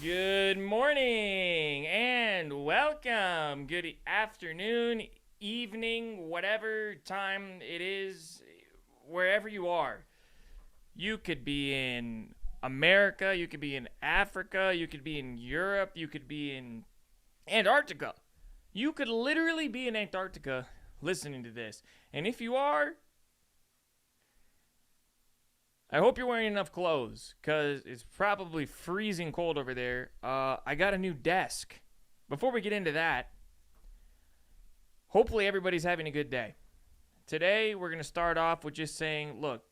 Good morning and welcome. Good afternoon, evening, whatever time it is, wherever you are. You could be in America, you could be in Africa, you could be in Europe, you could be in Antarctica. You could literally be in Antarctica listening to this. And if you are, I hope you're wearing enough clothes, because it's probably freezing cold over there. I got a new desk. Before we get into that, hopefully everybody's having a good day. Today, we're going to start off with just saying, look,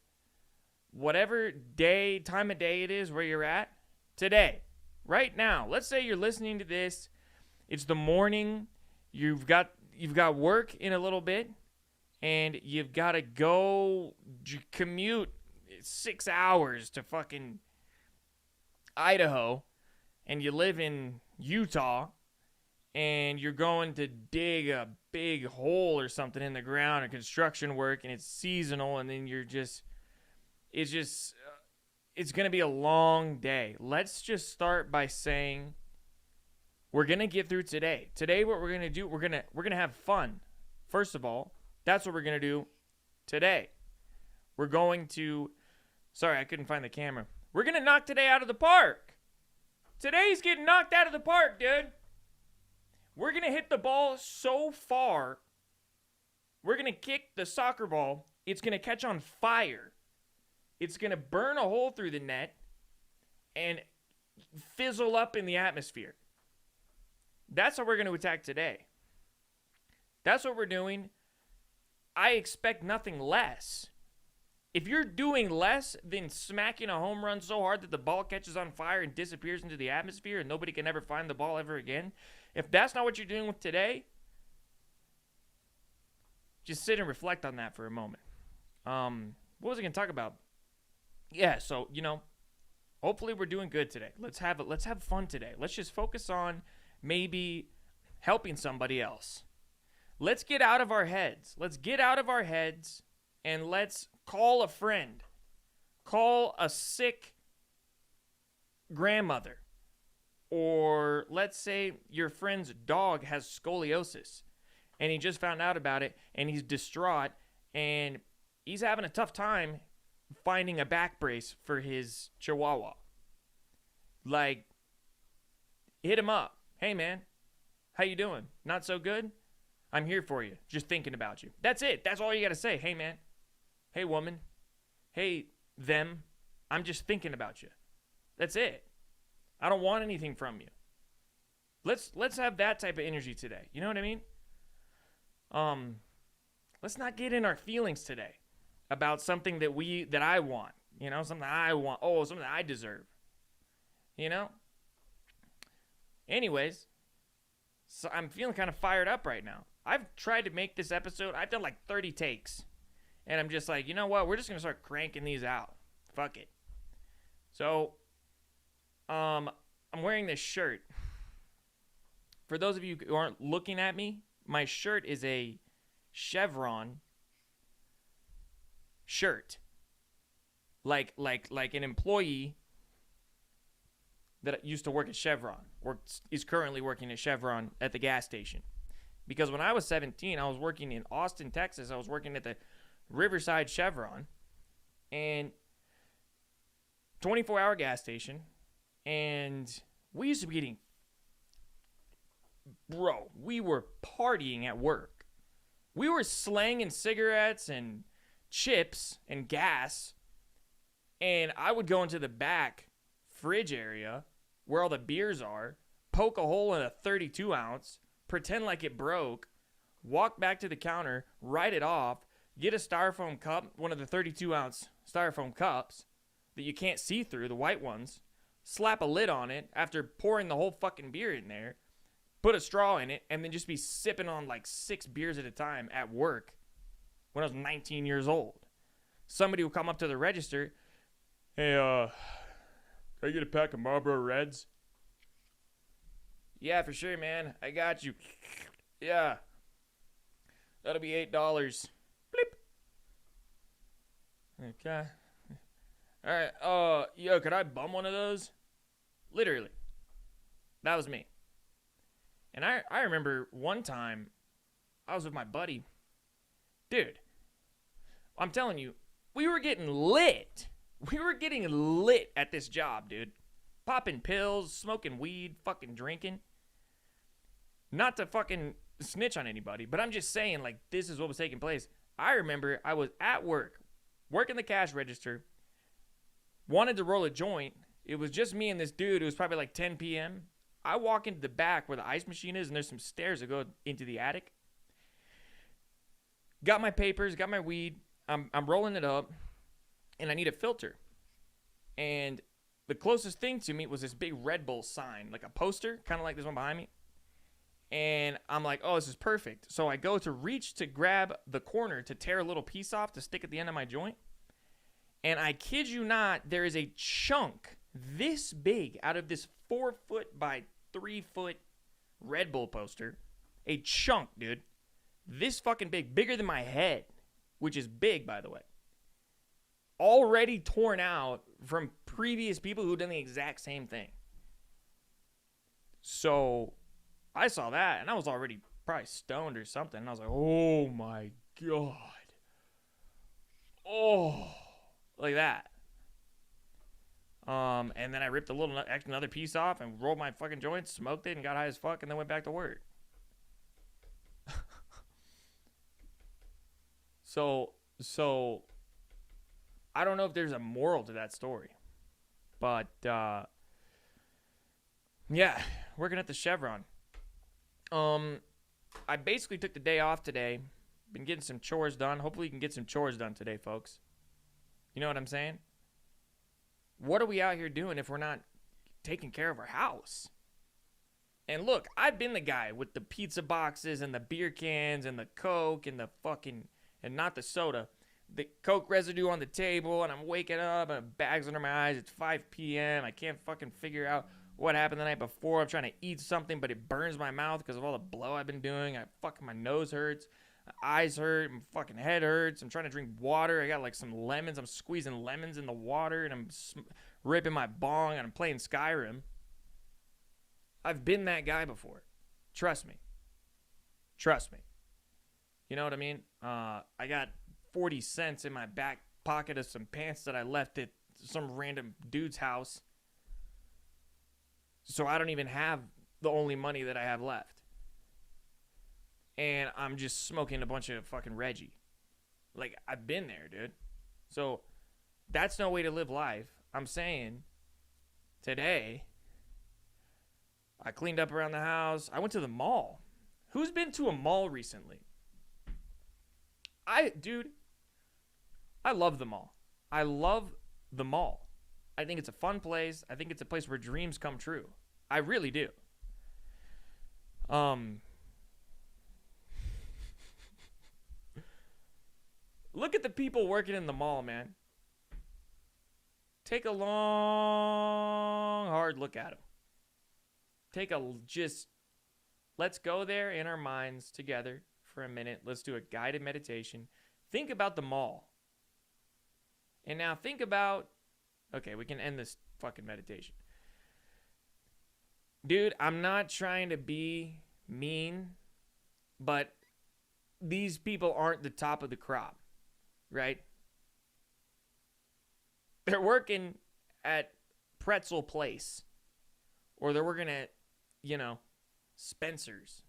whatever time of day it is where you're at, today, right now, let's say you're listening to this, it's the morning, you've got work in a little bit, and you've got to go commute 6 hours to fucking Idaho, and you live in Utah, and you're going to dig a big hole or something in the ground or construction work, and it's seasonal, and then it's going to be a long day. Let's just start by saying we're going to get through today. Today, what we're going to do, we're going to have fun. First of all, that's what we're going to do today. We're going to... Sorry, I couldn't find the camera. We're going to knock today out of the park. Today's getting knocked out of the park, dude. We're going to hit the ball so far. We're going to kick the soccer ball. It's going to catch on fire. It's going to burn a hole through the net and fizzle up in the atmosphere. That's how we're going to attack today. That's what we're doing. I expect nothing less. If you're doing less than smacking a home run so hard that the ball catches on fire and disappears into the atmosphere and nobody can ever find the ball ever again, if that's not what you're doing with today, just sit and reflect on that for a moment. What was I going to talk about? Yeah, so, hopefully we're doing good today. Let's have fun today. Let's just focus on maybe helping somebody else. Let's get out of our heads. And let's call a friend. Call a sick grandmother. Or let's say your friend's dog has scoliosis and he just found out about it and he's distraught and he's having a tough time finding a back brace for his chihuahua. Like, hit him up. Hey, man, how you doing? Not so good? I'm here for you. Just thinking about you. That's it. That's all you got to say. Hey, man. Hey, woman. Hey, them. I'm just thinking about you. That's it. I don't want anything from you. Let's have that type of energy today. You know what I mean? Let's not get in our feelings today about something that I want. Something I want. Oh, something I deserve. Anyways, so I'm feeling kind of fired up right now. I've tried to make this episode. I've done like 30 takes. And I'm just like, you know what? We're just going to start cranking these out. Fuck it. So, I'm wearing this shirt. For those of you who aren't looking at me, my shirt is a chevron shirt. Like an employee that used to work at Chevron or is currently working at Chevron at the gas station. Because when I was 17, I was working in Austin, Texas. I was working at the Riverside Chevron, and 24-hour gas station, and we used to be getting, we were partying at work. We were slanging cigarettes and chips and gas, and I would go into the back fridge area where all the beers are, poke a hole in a 32 ounce, pretend like it broke, walk back to the counter, write it off, get a styrofoam cup, one of the 32 ounce styrofoam cups that you can't see through, the white ones, slap a lid on it after pouring the whole fucking beer in there, put a straw in it, and then just be sipping on like 6 beers at a time at work when I was 19 years old. Somebody would come up to the register, hey, can I get a pack of Marlboro Reds? Yeah, for sure, man. I got you. Yeah. That'll be $8. Okay. All right. Yo, could I bum one of those? Literally. That was me. And I remember one time I was with my buddy. Dude, I'm telling you, we were getting lit. We were getting lit at this job, dude. Popping pills, smoking weed, fucking drinking. Not to fucking snitch on anybody, but I'm just saying, like, this is what was taking place. I remember I was at work, working the cash register, wanted to roll a joint. It was just me and this dude. It was probably like 10 p.m. I walk into the back where the ice machine is, and there's some stairs that go into the attic. Got my papers, got my weed. I'm rolling it up, and I need a filter. And the closest thing to me was this big Red Bull sign, like a poster, kind of like this one behind me. And I'm like, oh, this is perfect. So I go to reach to grab the corner to tear a little piece off to stick at the end of my joint. And I kid you not, there is a chunk this big out of this 4 foot by 3 foot Red Bull poster. A chunk, dude. This fucking big, bigger than my head, which is big, by the way. Already torn out from previous people who've done the exact same thing. So I saw that, and I was already probably stoned or something. And I was like, oh, my God. Oh, like that. And then I ripped another piece off and rolled my fucking joint, smoked it, and got high as fuck, and then went back to work. So I don't know if there's a moral to that story. But, yeah, working at the Chevron. I basically took the day off today. Been getting some chores done. Hopefully you can get some chores done today, folks. You know what I'm saying? What are we out here doing if we're not taking care of our house? And look, I've been the guy with the pizza boxes and the beer cans and the Coke and the fucking, and not the soda, the Coke residue on the table, and I'm waking up and bags under my eyes. It's 5 p.m. I can't fucking figure out what happened the night before. I'm trying to eat something, but it burns my mouth because of all the blow I've been doing. My nose hurts. My eyes hurt. My fucking head hurts. I'm trying to drink water. I got like some lemons. I'm squeezing lemons in the water, and I'm ripping my bong, and I'm playing Skyrim. I've been that guy before. Trust me. Trust me. You know what I mean? I got 40 cents in my back pocket of some pants that I left at some random dude's house. So I don't even have the only money that I have left. And I'm just smoking a bunch of fucking Reggie. Like, I've been there, dude. So that's no way to live life. I'm saying today, I cleaned up around the house. I went to the mall. Who's been to a mall recently? Dude, I love the mall. I love the mall. I think it's a fun place. I think it's a place where dreams come true. I really do. Look at the people working in the mall, man. Take a long, hard look at them. Let's go there in our minds together for a minute. Let's do a guided meditation. Think about the mall. And now think about, okay, we can end this fucking meditation. Dude, I'm not trying to be mean, but these people aren't the top of the crop, right? They're working at Pretzel Place, or they're working at, Spencer's.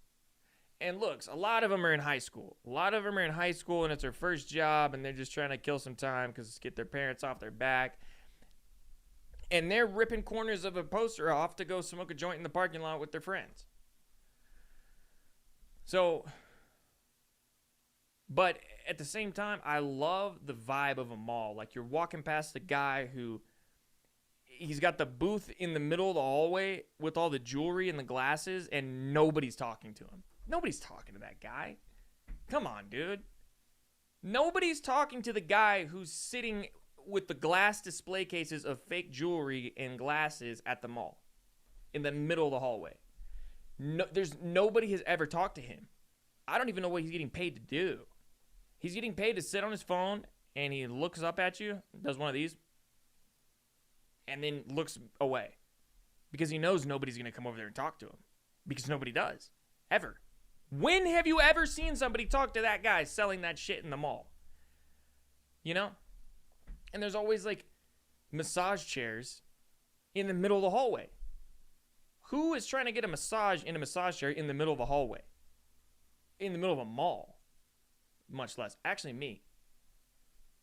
And looks, a lot of them are in high school. And it's their first job, and they're just trying to kill some time because get their parents off their back. And they're ripping corners of a poster off to go smoke a joint in the parking lot with their friends. So, but at the same time, I love the vibe of a mall. Like, you're walking past the guy who, he's got the booth in the middle of the hallway with all the jewelry and the glasses, and nobody's talking to him. Nobody's talking to that guy. Come on, dude. Nobody's talking to the guy who's sitting with the glass display cases of fake jewelry and glasses at the mall in the middle of the hallway. Nobody has ever talked to him. I don't even know what he's getting paid to do. He's getting paid to sit on his phone, and he looks up at you, does one of these, and then looks away. because he knows nobody's going to come over there and talk to him, because nobody does, ever. When have you ever seen somebody talk to that guy selling that shit in the mall? You know? And there's always like massage chairs in the middle of the hallway. Who is trying to get a massage in a massage chair in the middle of a hallway? In the middle of a mall? Much less. Actually, me.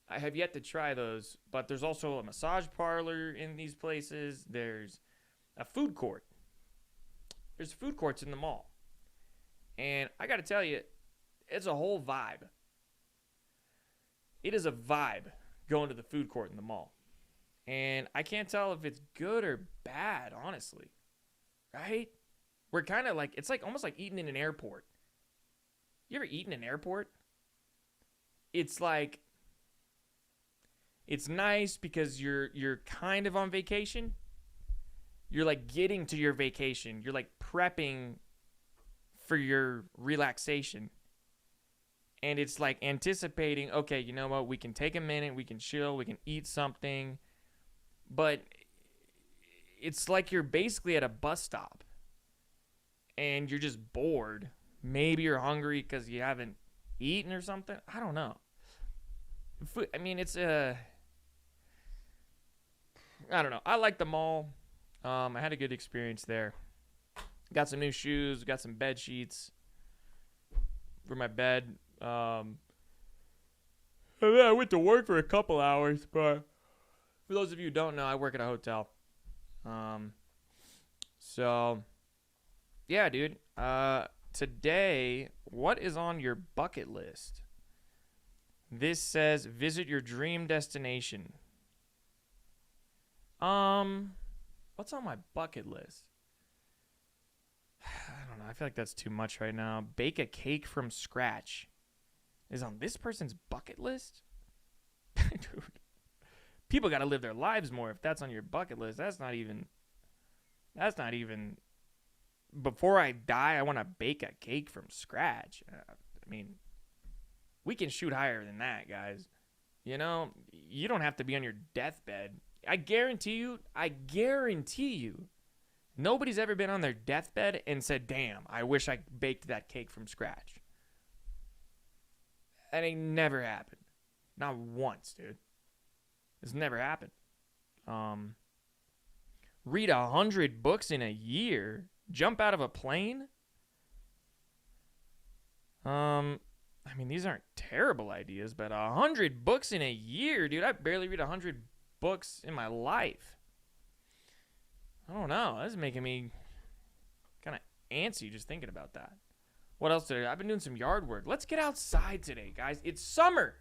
I have yet to try those, but there's also a massage parlor in these places. There's a food court. There's food courts in the mall. And I got to tell you, it's a whole vibe. It is a vibe going to the food court in the mall. And I can't tell if it's good or bad, honestly. Right? We're kind of like, it's like almost like eating in an airport. You ever eaten in an airport? It's like, it's nice because you're kind of on vacation. You're like getting to your vacation. You're like prepping for your relaxation. And it's like anticipating, okay, you know what? We can take a minute. We can chill. We can eat something. But it's like you're basically at a bus stop. And you're just bored. Maybe you're hungry because you haven't eaten or something. I don't know. I mean, it's I don't know. I like the mall. I had a good experience there. Got some new shoes. Got some bed sheets for my bed. And then I went to work for a couple hours. But for those of you who don't know, I work at a hotel. So, yeah, dude. Today, what is on your bucket list? This says visit your dream destination. What's on my bucket list? I don't know. I feel like that's too much right now. Bake a cake from scratch is on this person's bucket list? Dude. People got to live their lives more if that's on your bucket list. That's not even before I die, I want to bake a cake from scratch. I mean, we can shoot higher than that, guys. You know, you don't have to be on your deathbed. I guarantee you, nobody's ever been on their deathbed and said, damn, I wish I baked that cake from scratch. That ain't never happened. Not once, dude. It's never happened. Read 100 books in a year. Jump out of a plane. I mean, these aren't terrible ideas, but 100 books in a year, dude. I barely read 100 books in my life. I don't know. That's making me kind of antsy just thinking about that. What else did I've been doing some yard work. Let's get outside today, guys. It's summer.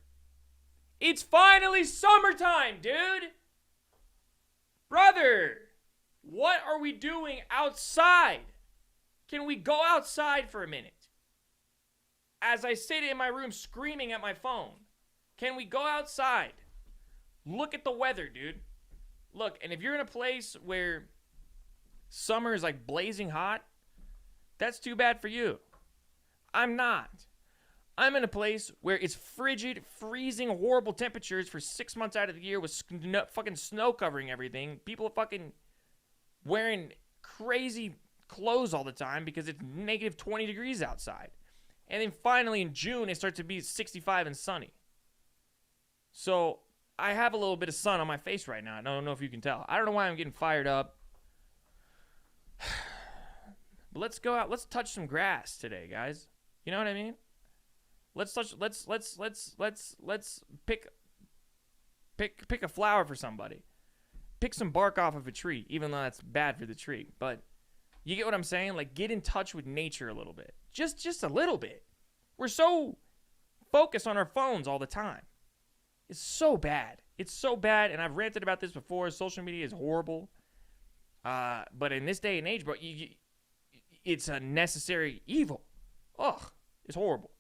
It's finally summertime, dude. Brother, what are we doing outside? Can we go outside for a minute? As I sit in my room screaming at my phone, can we go outside? Look at the weather, dude. Look, and if you're in a place where summer is like blazing hot, that's too bad for you. I'm not. I'm in a place where it's frigid, freezing, horrible temperatures for 6 months out of the year with fucking snow covering everything. People are fucking wearing crazy clothes all the time because it's negative 20 degrees outside. And then finally in June, it starts to be 65 and sunny. So I have a little bit of sun on my face right now. I don't know if you can tell. I don't know why I'm getting fired up. But let's go out. Let's touch some grass today, guys. You know what I mean? Let's pick a flower for somebody. Pick some bark off of a tree, even though that's bad for the tree. But you get what I'm saying? Like, get in touch with nature a little bit. Just a little bit. We're so focused on our phones all the time. It's so bad. It's so bad, and I've ranted about this before. Social media is horrible. But in this day and age, bro, it's a necessary evil. Ugh, it's horrible.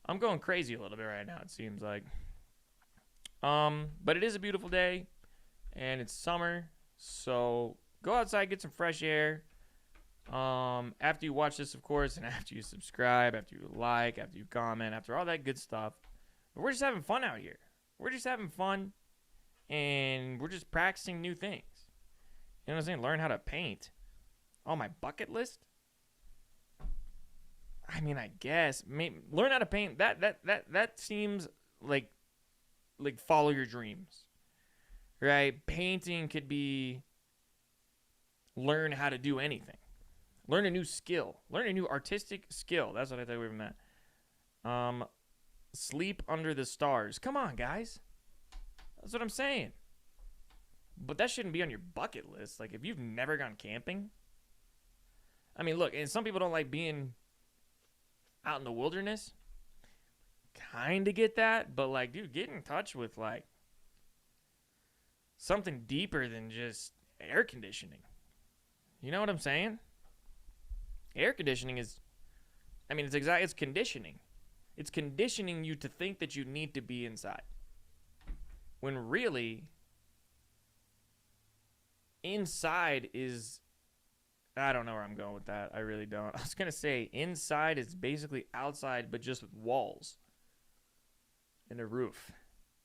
I'm going crazy a little bit right now, it seems like. But it is a beautiful day, and it's summer, so go outside, get some fresh air. After you watch this, of course, and after you subscribe, after you like, after you comment, after all that good stuff. But we're just having fun out here. We're just having fun, and we're just practicing new things. You know what I'm saying? Learn how to paint. On my bucket list? I mean, I guess learn how to paint. That seems like follow your dreams, right? Painting could be learn how to do anything, learn a new skill, learn a new artistic skill. That's what I take away from that. Sleep under the stars. Come on, guys. That's what I'm saying. But that shouldn't be on your bucket list. Like, if you've never gone camping, I mean, look, and some people don't like being out in the wilderness. Kind of get that, but like, dude, get in touch with like something deeper than just air conditioning. You know what I'm saying? Air conditioning is, I mean, it's conditioning. It's conditioning you to think that you need to be inside. When really, inside is, I don't know where I'm going with that. I really don't. I was going to say inside is basically outside, but just with walls and a roof.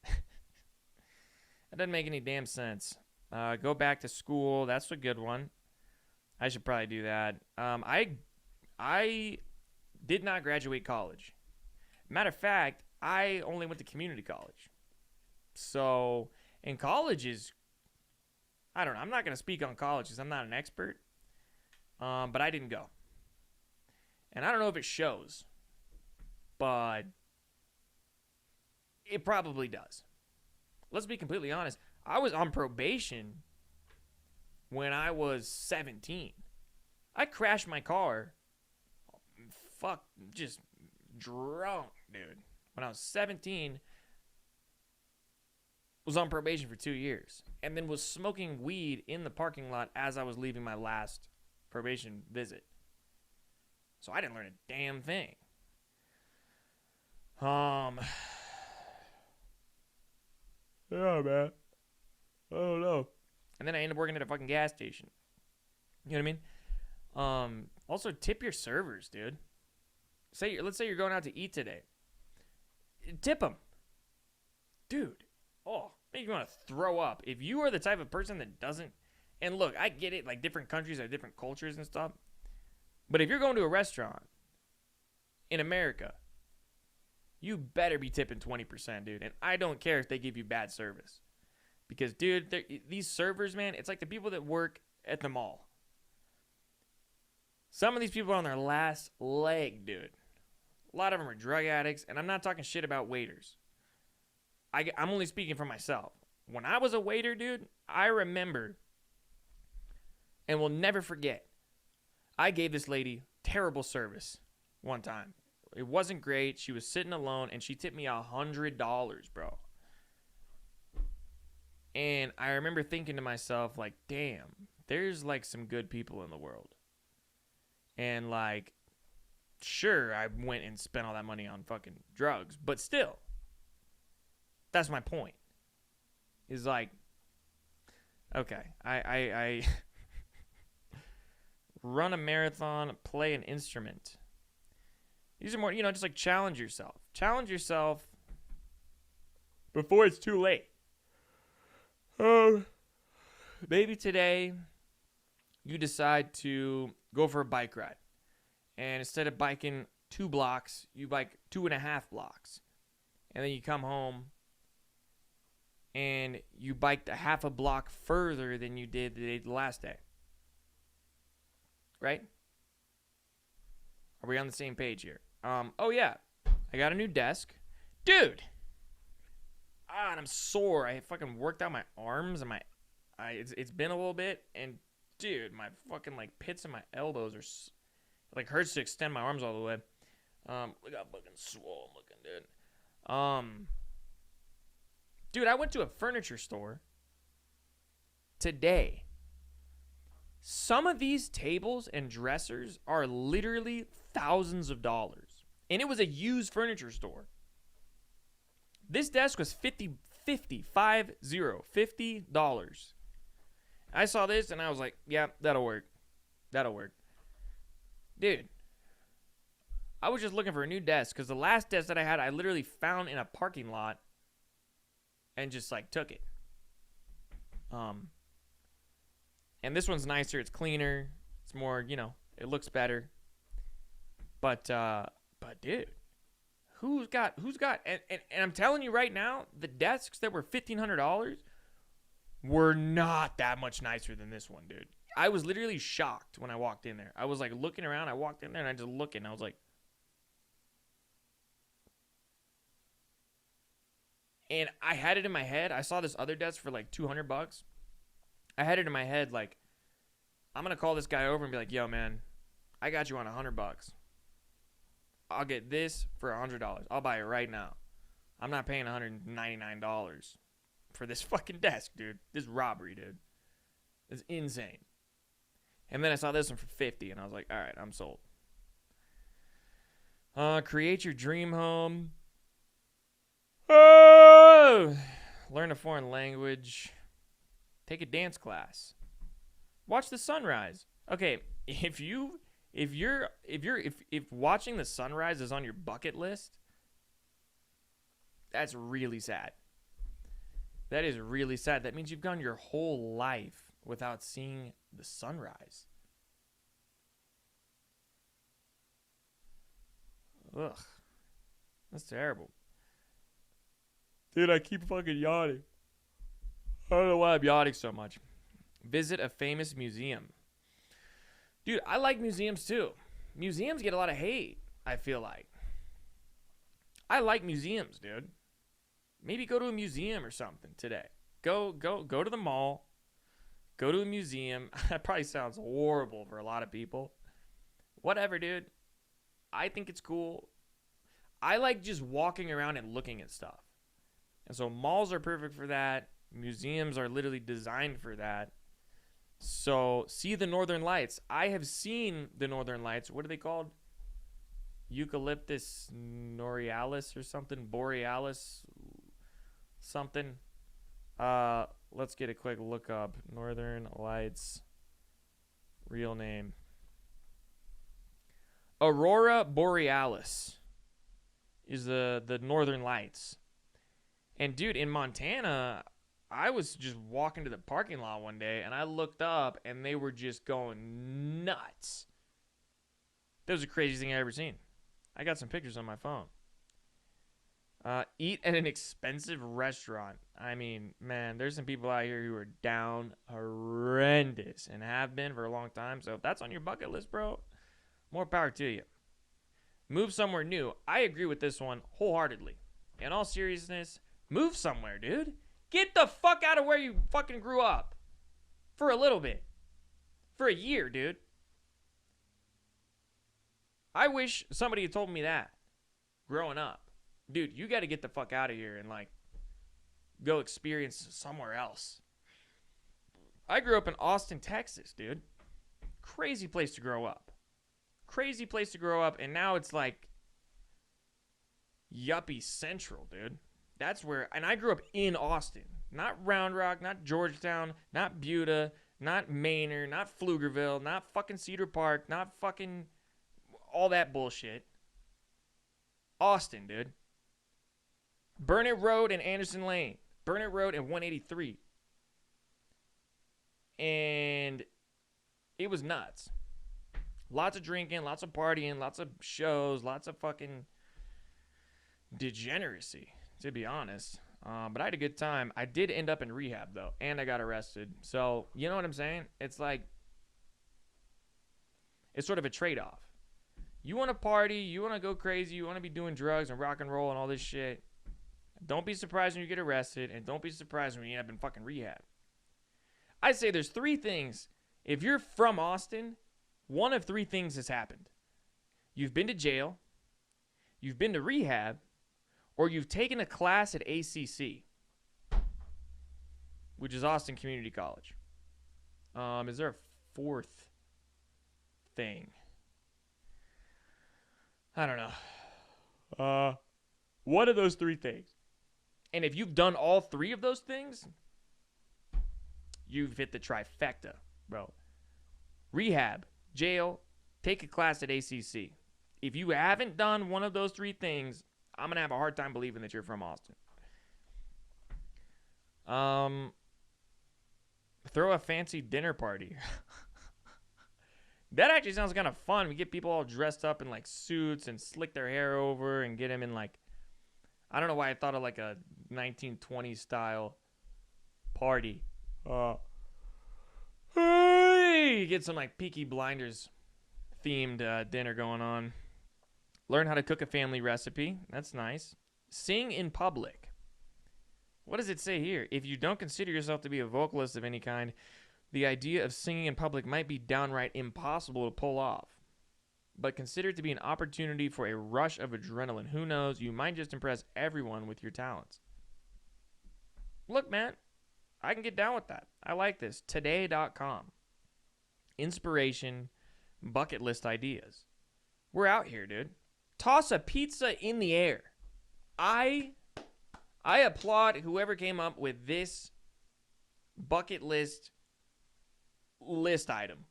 That doesn't make any damn sense. Go back to school. That's a good one. I should probably do that. I did not graduate college. Matter of fact, I only went to community college. So, in college is, I don't know. I'm not going to speak on college because I'm not an expert. But I didn't go. And I don't know if it shows, but it probably does. Let's be completely honest. I was on probation when I was 17. I crashed my car. Just drunk, dude. When I was 17, was on probation for 2 years. And then was smoking weed in the parking lot as I was leaving my last probation visit. So I didn't learn a damn thing. Yeah, man. I don't know. And then I ended up working at a fucking gas station. You know what I mean? Also, tip your servers, dude. Let's say you're going out to eat today. Tip them. Dude. Oh, make you want to throw up. If you are the type of person that doesn't, and look, I get it, like different countries have different cultures and stuff. But if you're going to a restaurant in America, you better be tipping 20%, dude. And I don't care if they give you bad service. Because, dude, these servers, man, it's like the people that work at the mall. Some of these people are on their last leg, dude. A lot of them are drug addicts, and I'm not talking shit about waiters. I'm only speaking for myself. When I was a waiter, dude, I remember and will never forget, I gave this lady terrible service one time. It wasn't great. She was sitting alone, and she tipped me $100, bro. And I remember thinking to myself, like, damn, there's, like, some good people in the world. And, like, sure, I went and spent all that money on fucking drugs, but still, that's my point. Is like, okay, I run a marathon, play an instrument. These are more, just like challenge yourself. Challenge yourself before it's too late. Maybe today you decide to go for a bike ride. And instead of biking 2 blocks, you bike 2.5 blocks. And then you come home and you biked a half a block further than you did the last day. Right? Are we on the same page here? Oh yeah, I got a new desk. Dude! And I'm sore. I fucking worked out my arms and it's been a little bit. And dude, my fucking like pits and my elbows are like hurts to extend my arms all the way. Look how fucking swole I'm looking, dude. Dude, I went to a furniture store today. Some of these tables and dressers are literally thousands of dollars. And it was a used furniture store. This desk was $50. I saw this and I was like, yeah, that'll work. Dude, I was just looking for a new desk because the last desk that I had, I literally found in a parking lot and just like took it. And this one's nicer. It's cleaner. It's more, it looks better. But dude, who's got, and I'm telling you right now, the desks that were $1,500 were not that much nicer than this one, dude. I was literally shocked when I walked in there. I was like looking around. I walked in there and I just looking. I was like, and I had it in my head. I saw this other desk for like $200. I had it in my head like, I'm gonna call this guy over and be like, yo, man, I got you on $100. I'll get this for $100. I'll buy it right now. I'm not paying $199 for this fucking desk, dude. This is robbery, dude. It's insane. And then I saw this one for $50, and I was like, all right, I'm sold. Create your dream home. Oh! Learn a foreign language. Take a dance class. Watch the sunrise. Okay, if watching the sunrise is on your bucket list, that's really sad. That is really sad. That means you've gone your whole life without seeing the sunrise. Ugh. That's terrible. Dude, I keep fucking yawning. I don't know why I'm yawning so much. Visit a famous museum. Dude, I like museums too. Museums get a lot of hate, I feel like. I like museums, dude. Maybe go to a museum or something today. Go to the mall. Go to a museum. That probably sounds horrible for a lot of people. Whatever, dude. I think it's cool. I like just walking around and looking at stuff. And so malls are perfect for that. Museums are literally designed for that. So see the Northern Lights. I have seen the Northern Lights. What are they called? Eucalyptus norealis or something? Borealis something. Let's get a quick look up. Northern Lights. Real name. Aurora Borealis is the Northern Lights. And dude, in Montana, I was just walking to the parking lot one day and I looked up and they were just going nuts. That was the craziest thing I ever seen. I got some pictures on my phone. Eat at an expensive restaurant. I mean, man, there's some people out here who are down horrendous and have been for a long time. So if that's on your bucket list, bro, more power to you. Move somewhere new. I agree with this one wholeheartedly. In all seriousness, move somewhere, dude. Get the fuck out of where you fucking grew up. For a little bit. For a year, dude. I wish somebody had told me that growing up. Dude, you got to get the fuck out of here and, like, go experience somewhere else. I grew up in Austin, Texas, dude. Crazy place to grow up. Crazy place to grow up, and now it's, like, yuppie central, dude. That's where, and I grew up in Austin. Not Round Rock, not Georgetown, not Buda, not Manor, not Pflugerville, not fucking Cedar Park, not fucking all that bullshit. Austin, dude. Burnett Road and Anderson Lane. Burnett Road and 183. And it was nuts. Lots of drinking, lots of partying, lots of shows, lots of fucking degeneracy, to be honest. But I had a good time. I did end up in rehab, though, and I got arrested. So, you know what I'm saying? It's like, it's sort of a trade-off. You want to party, you want to go crazy, you want to be doing drugs and rock and roll and all this shit. Don't be surprised when you get arrested, and don't be surprised when you end up in fucking rehab. I say there's three things. If you're from Austin, one of three things has happened. You've been to jail, you've been to rehab, or you've taken a class at ACC, which is Austin Community College. Is there a fourth thing? I don't know. One of those three things. And if you've done all three of those things, you've hit the trifecta, bro. Rehab, jail, take a class at ACC. If you haven't done one of those three things, I'm going to have a hard time believing that you're from Austin. Throw a fancy dinner party. That actually sounds kind of fun. We get people all dressed up in like suits and slick their hair over and get them in like, I don't know why I thought of like a 1920s style party. You get some like Peaky Blinders themed dinner going on. Learn how to cook a family recipe. That's nice. Sing in public. What does it say here? If you don't consider yourself to be a vocalist of any kind, the idea of singing in public might be downright impossible to pull off. But consider it to be an opportunity for a rush of adrenaline. Who knows? You might just impress everyone with your talents. Look, man, I can get down with that. I like this. Today.com. Inspiration, bucket list ideas. We're out here, dude. Toss a pizza in the air. I applaud whoever came up with this bucket list item.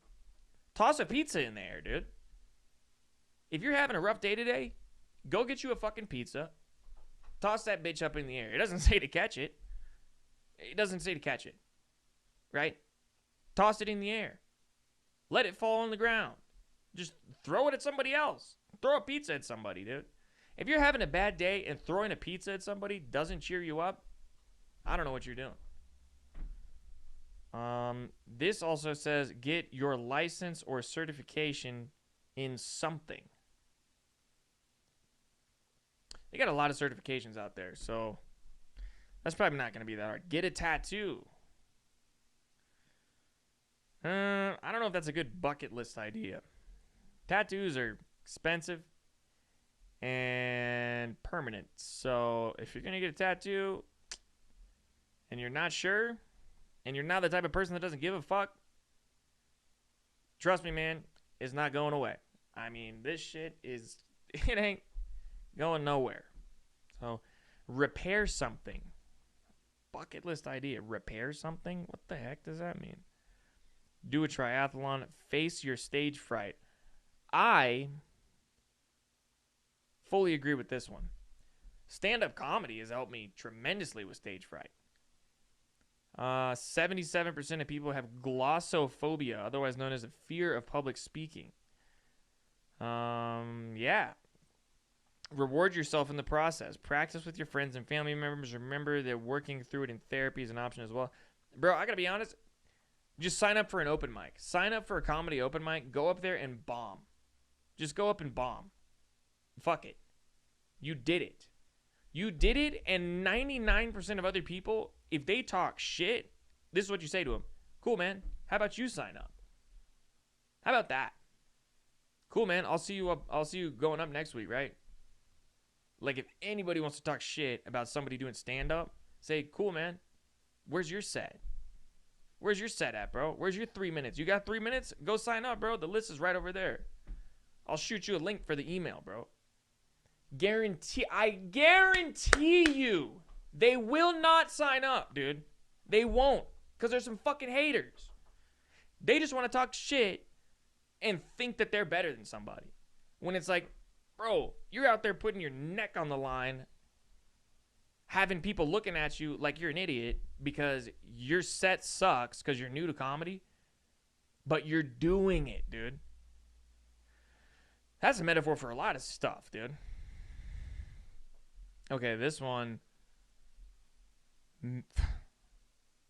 Toss a pizza in the air, dude. If you're having a rough day today, go get you a fucking pizza. Toss that bitch up in the air. It doesn't say to catch it. It doesn't say to catch it. Right? Toss it in the air. Let it fall on the ground. Just throw it at somebody else. Throw a pizza at somebody, dude. If you're having a bad day and throwing a pizza at somebody doesn't cheer you up, I don't know what you're doing. This also says get your license or certification in something. They got a lot of certifications out there, so that's probably not going to be that hard. Get a tattoo. I don't know if that's a good bucket list idea. Tattoos are expensive and permanent. So if you're going to get a tattoo and you're not sure and you're not the type of person that doesn't give a fuck, trust me, man, it's not going away. I mean, this shit is, it ain't going nowhere. So repair something. Bucket list idea. Repair something? What the heck does that mean? Do a triathlon. Face your stage fright. I fully agree with this one. Stand-up comedy has helped me tremendously with stage fright. 77% of people have glossophobia, otherwise known as a fear of public speaking. Yeah. Reward yourself in the process. Practice with your friends and family members. Remember that working through it in therapy is an option as well. Bro, I gotta be honest. Just sign up for an open mic. Sign up for a comedy open mic. Go up there and bomb. Just go up and bomb. Fuck it. You did it. You did it, and 99% of other people, if they talk shit, this is what you say to them. Cool, man. How about you sign up? How about that? Cool, man. I'll see you going up next week, right? Like, if anybody wants to talk shit about somebody doing stand-up, say, cool, man. Where's your set? Where's your set at, bro? Where's your 3 minutes? You got 3 minutes? Go sign up, bro. The list is right over there. I'll shoot you a link for the email, bro. I guarantee you they will not sign up, dude. They won't, because there's some fucking haters. They just want to talk shit and think that they're better than somebody. When it's like, bro, you're out there putting your neck on the line, having people looking at you like you're an idiot because your set sucks because you're new to comedy, but you're doing it, dude. That's a metaphor for a lot of stuff, dude. Okay, this one.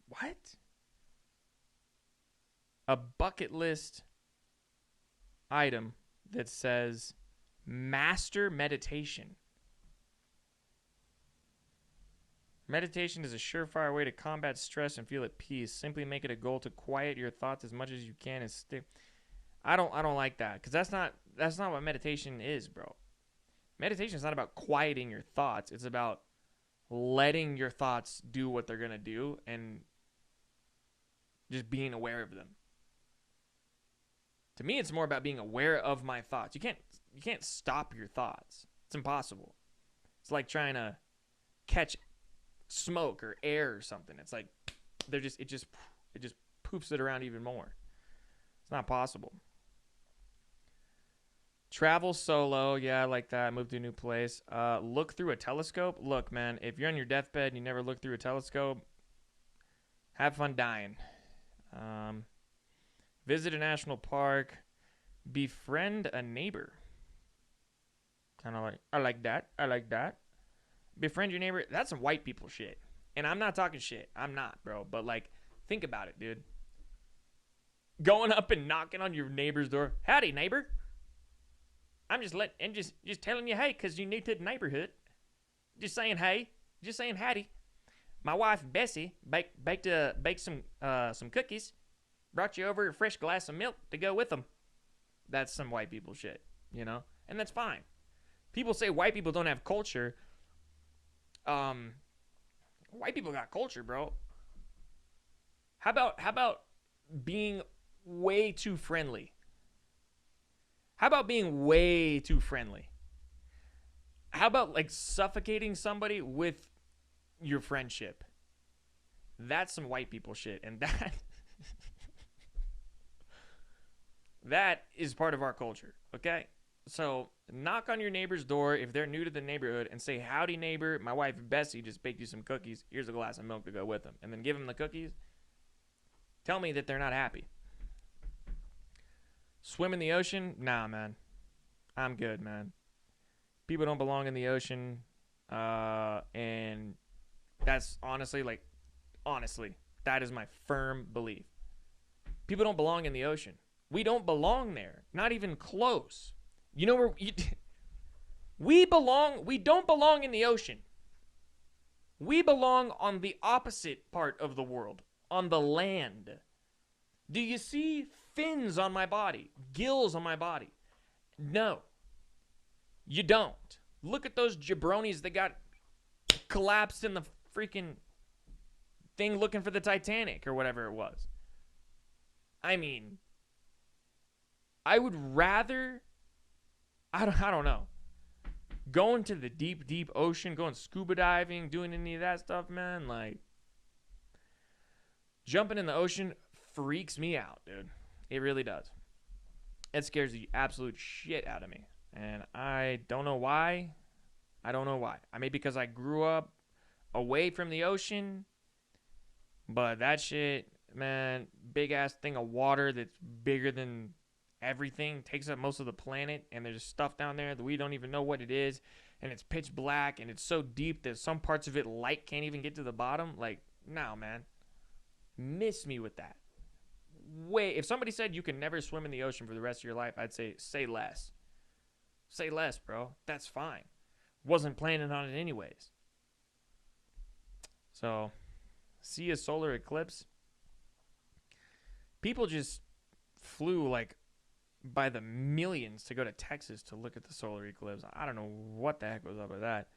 What? A bucket list item that says master meditation. Meditation is a surefire way to combat stress and feel at peace. Simply make it a goal to quiet your thoughts as much as you can and stay. I don't like that, because that's not what meditation is, bro. Meditation is not about quieting your thoughts. It's about letting your thoughts do what they're gonna do and just being aware of them. To me, it's more about being aware of my thoughts. You can't stop your thoughts. It's impossible. It's like trying to catch smoke or air or something. It's like it just poofs it around even more. It's not possible. Travel solo. Yeah, I like that. Move to a new place. Look through a telescope. Look, man, if you're on your deathbed and you never look through a telescope, have fun dying. Um, visit a national park. Befriend a neighbor. Kind of like, I like that. I like that. Befriend your neighbor. That's some white people shit. And I'm not talking shit. I'm not, bro. But like, think about it, dude. Going up and knocking on your neighbor's door. Howdy, neighbor. I'm just telling you, hey, cause you new to the neighborhood. Just saying, hey. Just saying, howdy. My wife Bessie baked some cookies. Brought you over a fresh glass of milk to go with them. That's some white people shit, you know, and that's fine. People say white people don't have culture. White people got culture, bro. How about being way too friendly? How about being way too friendly? How about like suffocating somebody with your friendship? That's some white people shit, and that is part of our culture, okay? So knock on your neighbor's door if they're new to the neighborhood and say, howdy, neighbor. My wife, Bessie, just baked you some cookies. Here's a glass of milk to go with them. And then give them the cookies. Tell me that they're not happy. Swim in the ocean? Nah, man. I'm good, man. People don't belong in the ocean. And that's honestly, that is my firm belief. People don't belong in the ocean. We don't belong there. Not even close. You know where we belong? We don't belong in the ocean. We belong on the opposite part of the world, on the land. Do you see fins on my body? Gills on my body? No. You don't. Look at those jabronis that got collapsed in the freaking thing looking for the Titanic or whatever it was. I mean, I would rather, I don't know, going to the deep, deep ocean, going scuba diving, doing any of that stuff, man, like, jumping in the ocean freaks me out, dude. It really does. It scares the absolute shit out of me. And I don't know why. I mean, because I grew up away from the ocean, but that shit, man, big ass thing of water that's bigger than everything, takes up most of the planet, and there's stuff down there that we don't even know what it is, and it's pitch black, and it's so deep that some parts of it light can't even get to the bottom. Like, no, man. Miss me with that. If somebody said you can never swim in the ocean for the rest of your life, I'd say less. Say less, bro. That's fine. Wasn't planning on it anyways. So, see a solar eclipse. People just flew like by the millions to go to Texas to look at the solar eclipse. I don't know what the heck was up with that.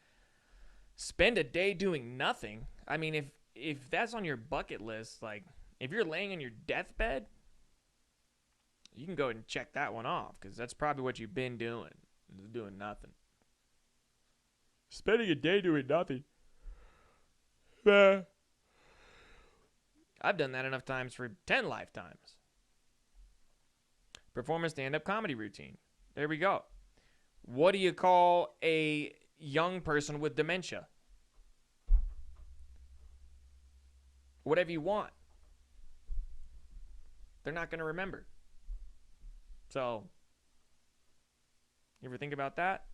Spend a day doing nothing. I mean, if that's on your bucket list, like if you're laying on your deathbed, you can go ahead and check that one off because that's probably what you've been doing. Doing nothing. Spending a day doing nothing. I've done that enough times for 10 lifetimes. Perform a stand-up comedy routine. There we go. What do you call a young person with dementia? Whatever you want. They're not going to remember. So, you ever think about that?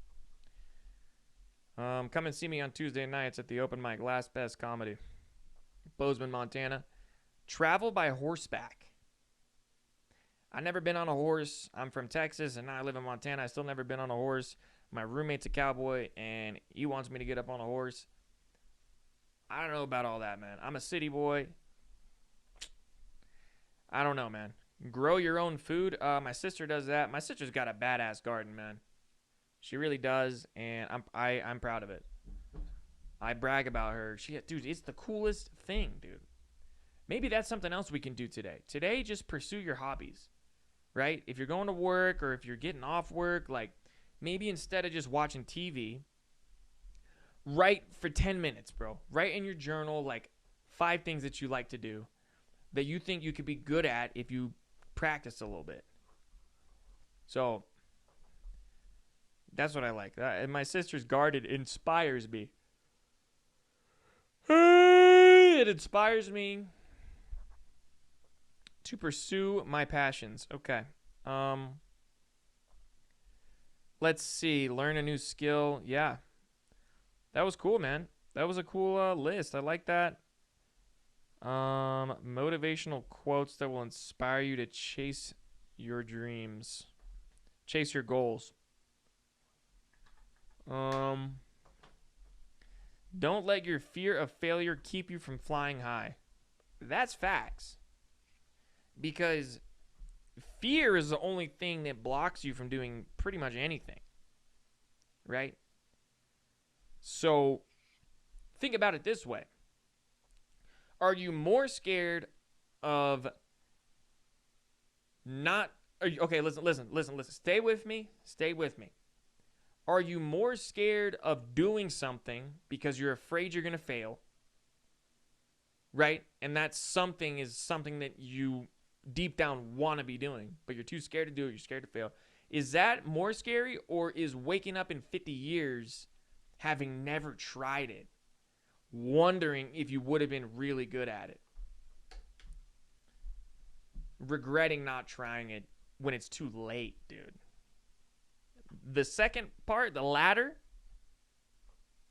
Come and see me on Tuesday nights at the open mic Last Best Comedy, Bozeman, Montana. Travel by horseback. I've never been on a horse. I'm from Texas, and now I live in Montana. I still never been on a horse. My roommate's a cowboy, and he wants me to get up on a horse. I don't know about all that, man. I'm a city boy. I don't know, man. Grow your own food. My sister does that. My sister's got a badass garden, man. She really does, and I'm proud of it. I brag about her. Dude, it's the coolest thing, dude. Maybe that's something else we can do today. Today, just pursue your hobbies, right? If you're going to work or if you're getting off work, like maybe instead of just watching TV, write for 10 minutes, bro. Write in your journal like 5 things that you like to do that you think you could be good at if you practice a little bit. So that's what I like. And my sister's garden inspires me. It inspires me To pursue my passions. Okay. Let's see. Learn a new skill. Yeah. That was cool, man. That was a cool list. I like that. Motivational quotes that will inspire you to chase your dreams. Chase your goals. Don't let your fear of failure keep you from flying high. That's facts. Because fear is the only thing that blocks you from doing pretty much anything. Right? So, think about it this way. Are you more scared of not... Okay, listen. Stay with me. Are you more scared of doing something because you're afraid you're going to fail? Right? And that something is something that you deep down want to be doing, but you're too scared to do it. You're scared to fail. Is that more scary, or is waking up in 50 years having never tried it, wondering if you would have been really good at it? Regretting not trying it when it's too late, dude. The second part, the latter,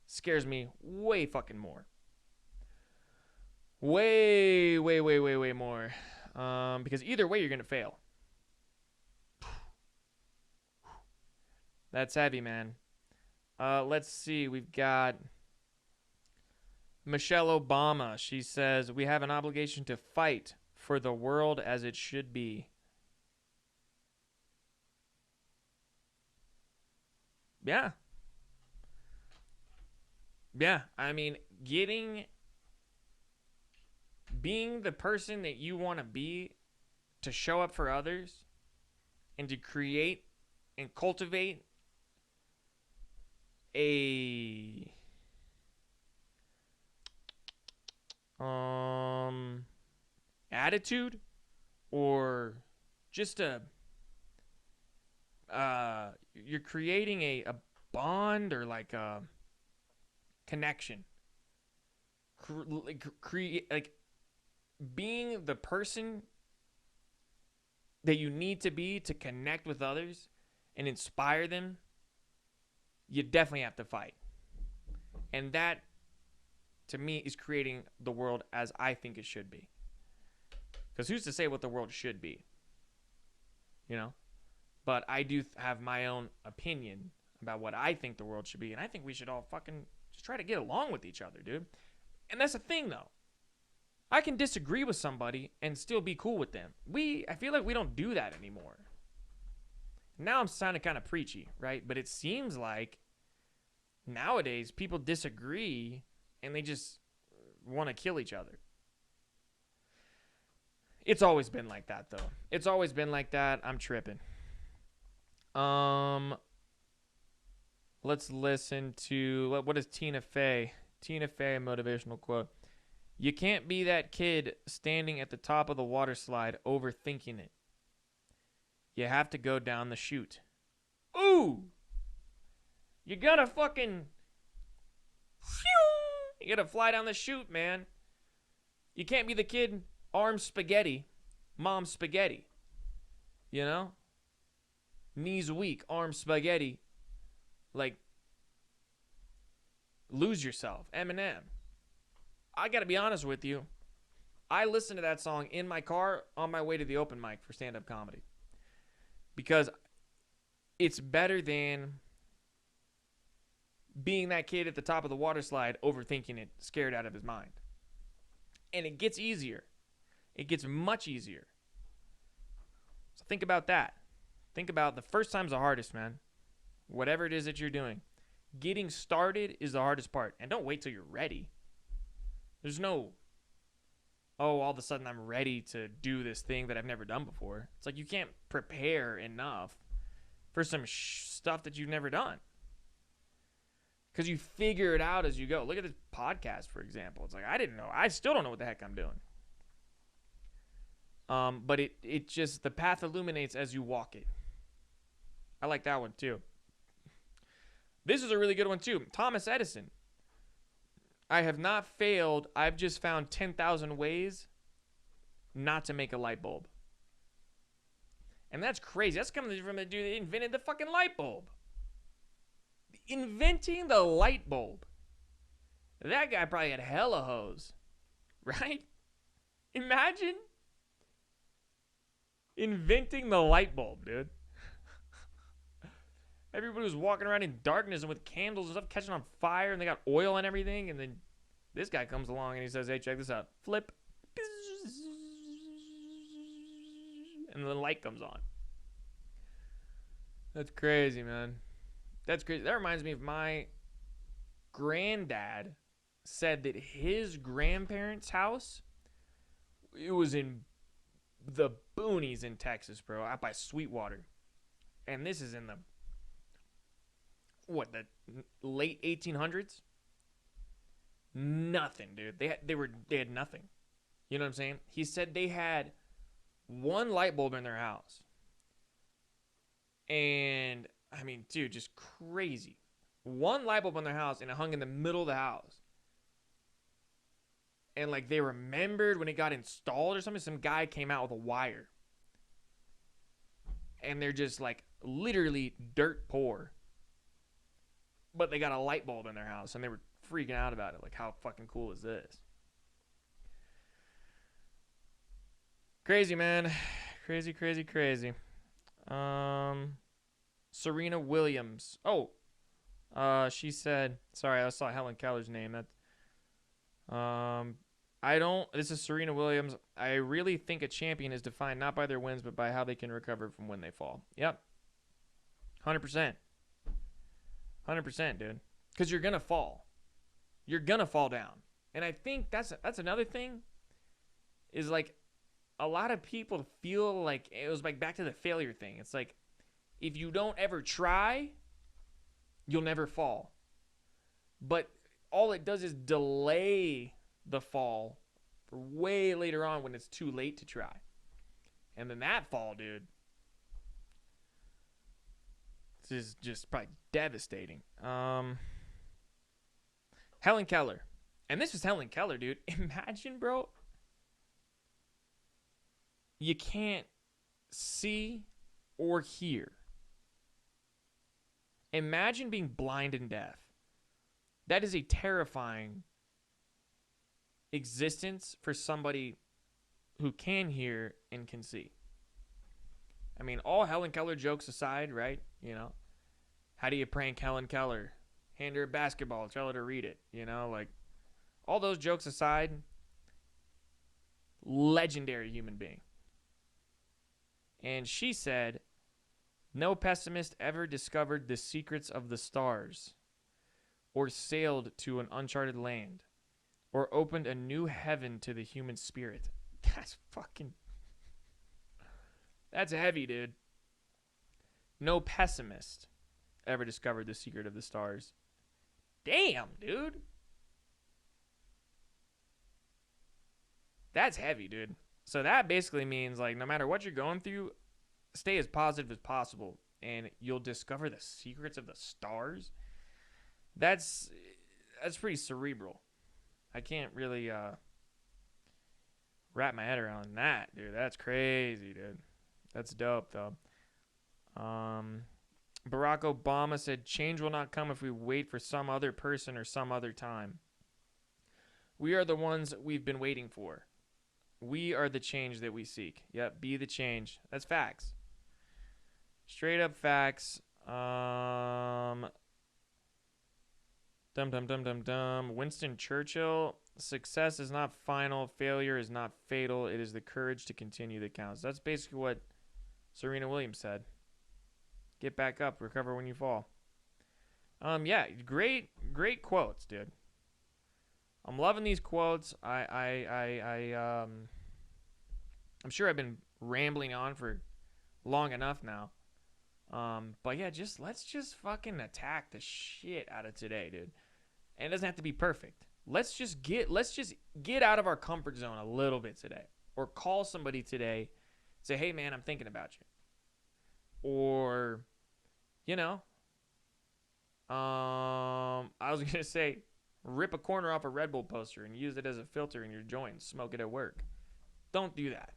scares me way fucking more. Way more. Because either way, you're going to fail. That's heavy, man. Let's see. We've got Michelle Obama. She says, we have an obligation to fight for the world as it should be. Yeah. I mean, being the person that you want to be, to show up for others and to create and cultivate a attitude, or just you're creating a bond, or like a connection. Create, like, being the person that you need to be to connect with others and inspire them. You definitely have to fight. And that, to me, is creating the world as I think it should be. Because who's to say what the world should be? You know? But I do have my own opinion about what I think the world should be. And I think we should all fucking just try to get along with each other, dude. And that's the thing, though. I can disagree with somebody and still be cool with them. I feel like we don't do that anymore. Now I'm sounding kind of preachy, right? But it seems like nowadays people disagree and they just want to kill each other. It's always been like that, though. It's always been like that. I'm tripping. Let's listen to, what is Tina Fey? Tina Fey motivational quote. You can't be that kid standing at the top of the water slide overthinking it. You have to go down the chute. Ooh! You gotta fucking... You gotta fly down the chute, man. You can't be the kid, arm spaghetti, mom spaghetti. You know? Knees weak, arm spaghetti. Like, lose yourself. Eminem. I gotta be honest with you. I listened to that song in my car on my way to the open mic for stand-up comedy. Because it's better than being that kid at the top of the water slide, overthinking it, scared out of his mind. And it gets easier. It gets much easier. So think about that. Think about the first time's the hardest, man. Whatever it is that you're doing. Getting started is the hardest part. And don't wait till you're ready. There's no, all of a sudden I'm ready to do this thing that I've never done before. It's like you can't prepare enough for some stuff that you've never done. Because you figure it out as you go. Look at this podcast, for example. It's like, I didn't know. I still don't know what the heck I'm doing. But it just, the path illuminates as you walk it. I like that one too. This is a really good one too. Thomas Edison. I have not failed. I've just found 10,000 ways not to make a light bulb. And that's crazy. That's coming from the dude that invented the fucking light bulb. Inventing the light bulb. That guy probably had hella hoes. Right? Imagine inventing the light bulb, dude. Everybody was walking around in darkness and with candles and stuff catching on fire, and they got oil and everything, and then this guy comes along and he says, hey, check this out. Flip. And the light comes on. That's crazy, man. That's crazy. That reminds me of my granddad said that his grandparents' house, it was in the boonies in Texas, bro, out by Sweetwater. And this is in the late 1800s? Nothing, dude. They had nothing. You know what I'm saying? He said they had one light bulb in their house. And I mean, dude, just crazy. One light bulb in their house, and it hung in the middle of the house. And like they remembered when it got installed or something, some guy came out with a wire. And they're just like literally dirt poor. But they got a light bulb in their house, and they were freaking out about it. Like, how fucking cool is this? Crazy, man. Crazy, crazy, crazy. Serena Williams. Oh, she said, sorry, I saw Helen Keller's name. This is Serena Williams. I really think a champion is defined not by their wins, but by how they can recover from when they fall. Yep. 100%. 100%, dude. Because you're going to fall. You're going to fall down. And I think that's another thing is like a lot of people feel like it was like back to the failure thing. It's like if you don't ever try, you'll never fall. But all it does is delay the fall for way later on when it's too late to try. And then that fall, dude, this is just probably devastating. Helen Keller. And this was Helen Keller, dude. Imagine, bro. You can't see or hear. Imagine being blind and deaf. That is a terrifying existence for somebody who can hear and can see. I mean, all Helen Keller jokes aside, right? You know, how do you prank Helen Keller? Hand her a basketball, tell her to read it. You know, like all those jokes aside, legendary human being. And she said, no pessimist ever discovered the secrets of the stars, or sailed to an uncharted land, or opened a new heaven to the human spirit. That's heavy, dude. No pessimist ever discovered the secret of the stars. Damn, dude. That's heavy, dude. So that basically means, like, no matter what you're going through, stay as positive as possible, and you'll discover the secrets of the stars. That's pretty cerebral. I can't really wrap my head around that, dude. That's crazy, dude. That's dope, though. Barack Obama said, change will not come if we wait for some other person or some other time. We are the ones we've been waiting for. We are the change that we seek. Yep, be the change. That's facts. Straight up facts. Winston Churchill, success is not final. Failure is not fatal. It is the courage to continue that counts. That's basically what Serena Williams said. Get back up. Recover when you fall. Yeah, great quotes, dude. I'm loving these quotes. I'm sure I've been rambling on for long enough now. But yeah, let's just fucking attack the shit out of today, dude. And it doesn't have to be perfect. Let's just get out of our comfort zone a little bit today. Or call somebody today. Say, hey man, I'm thinking about you. Or, you know, I was going to say, rip a corner off a Red Bull poster and use it as a filter in your joint. Smoke it at work. don't do that.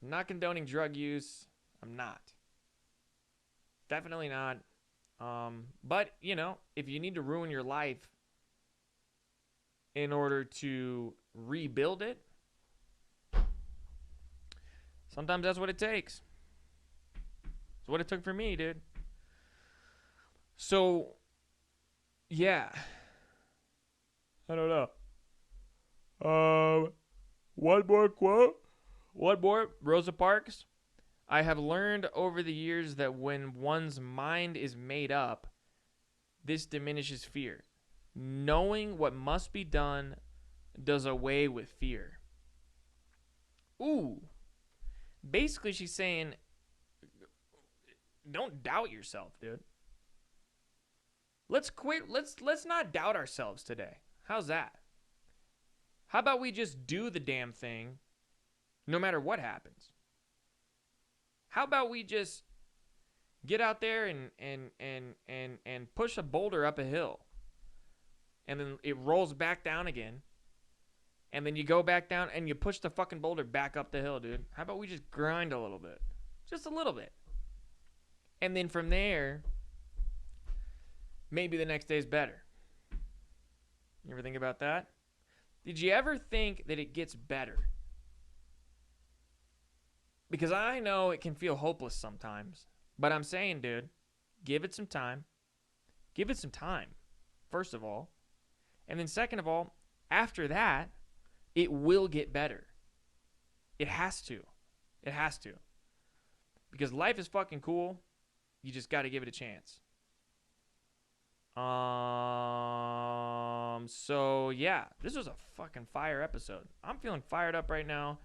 I'm not condoning drug use. I'm not. Definitely not. But, if you need to ruin your life in order to rebuild it, sometimes that's what it takes. It's what it took for me, dude. So, yeah. I don't know. One more quote. One more. Rosa Parks. I have learned over the years that when one's mind is made up, this diminishes fear. Knowing what must be done does away with fear. Ooh. Basically, she's saying, don't doubt yourself, dude. Let's quit. Let's not doubt ourselves today. How's that? How about we just do the damn thing no matter what happens? How about we just get out there and push a boulder up a hill, and then it rolls back down again, and then you go back down and you push the fucking boulder back up the hill, dude? How about we just grind a little bit? Just a little bit. And then from there, maybe the next day's better. You ever think about that? Did you ever think that it gets better? Because I know it can feel hopeless sometimes. But I'm saying, dude, give it some time. Give it some time, first of all. And then second of all, after that, it will get better. It has to. It has to. Because life is fucking cool. You just got to give it a chance. So yeah, this was a fucking fire episode. I'm feeling fired up right now.